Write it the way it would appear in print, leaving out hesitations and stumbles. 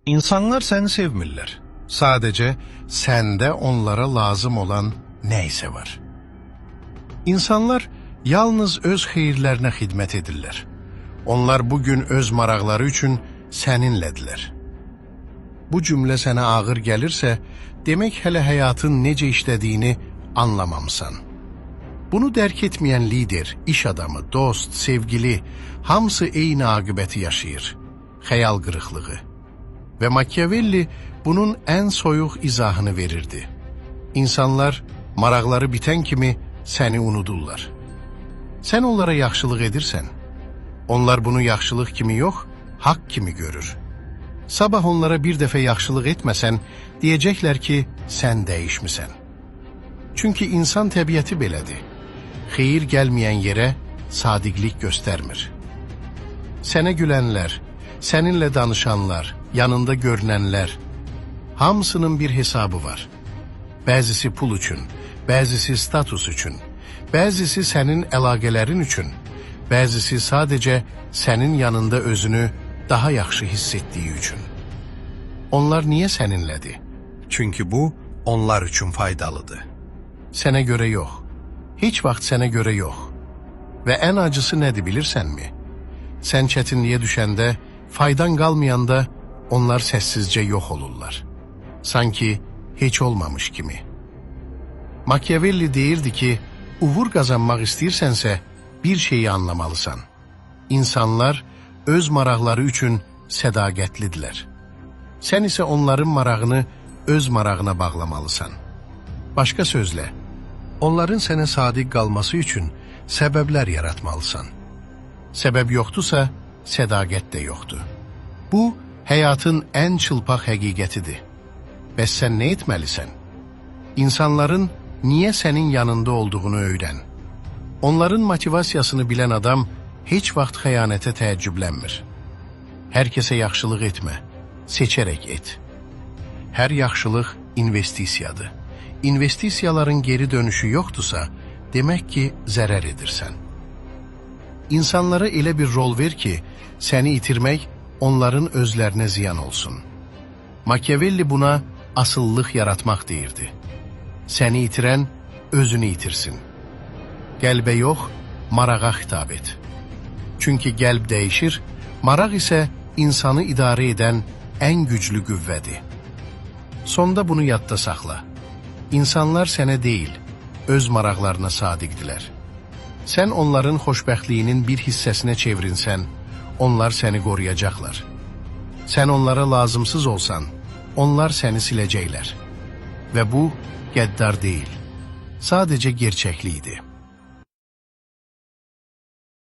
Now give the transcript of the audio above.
İnsanlar seni sevmirlər. Sadece sende onlara lazım olan neyse var. İnsanlar yalnız öz xeyirlərinə xidmət edirlər. Onlar bugün öz maraqları üçün səninlədirlər. Bu cümlə sənə ağır gəlirsə, demək hələ həyatın necə işlədiyini anlamamısan. Bunu dərk etməyən lider, iş adamı, dost, sevgili, hamısı eyni aqibəti yaşayır. Xəyal qırıqlığı. Və Machiavelli bunun ən soyuq izahını verirdi. İnsanlar maraqları bitən kimi səni unudurlar. Sən onlara yaxşılıq edirsən. Onlar bunu yaxşılıq kimi yox, haqq kimi görür. Sabah onlara bir dəfə yaxşılıq etməsən, deyəcəklər ki, sən dəyişmisən. Çünki insan təbiəti belədir. Xeyir gəlməyən yerə sadiqlik göstərmir. Sənə gülənlər, səninlə danışanlar, yanında görünənlər, hamısının bir hesabı var. Bəzisi pul üçün, bəzisi status üçün, bəzisi sənin əlaqələrin üçün, bəzisi sadəcə sənin yanında özünü daha yaxşı hiss etdiyi üçün. Onlar niyə səninlədir? Çünki bu, onlar üçün faydalıdır. Sənə görə yox, heç vaxt sənə görə yox. Və ən acısı nədir bilirsənmi? Sən çətinliyə düşəndə, faydan qalmayanda onlar səssizcə yox olurlar. Sanki heç olmamış kimi. Machiavelli deyirdi ki, uğur qazanmaq istəyirsənsə, bir şeyi anlamalısan. İnsanlar öz maraqları üçün sədaqətlidirlər. Sən isə onların marağını öz marağına bağlamalısan. Başqa sözlə, onların sənə sadiq qalması üçün səbəblər yaratmalısan. Səbəb yoxdursa, sədaqət də yoxdur. Bu, həyatın ən çılpaq həqiqətidir. Bəs sən nə etməlisən? İnsanların niyə sənin yanında olduğunu öyrən. Onların motivasiyasını bilən adam heç vaxt xəyanətə təəccüblənmir. Hər kəsə yaxşılıq etmə, seçərək et. Hər yaxşılıq investisiyadır. İnvestisiyaların geri dönüşü yoxdursa, demək ki, zərər edirsən. İnsanlara elə bir rol ver ki, səni itirmək onların özlərinə ziyan olsun. Machiavelli buna asıllıq yaratmaq deyirdi. Səni itirən özünü itirsin. Qəlbə yox, marağa xitab et. Çünki qəlb dəyişir, maraq isə insanı idarə edən ən güclü qüvvədir. Sonda bunu yadda saxla. İnsanlar sənə deyil, öz maraqlarına sadiqdilər. Sən onların xoşbəxtliyinin bir hissəsinə çevrinsən, onlar səni qoruyacaqlar. Sən onlara lazımsız olsan, onlar səni siləcəklər. Və bu, qəddar deyil, sadəcə gerçəklikdir.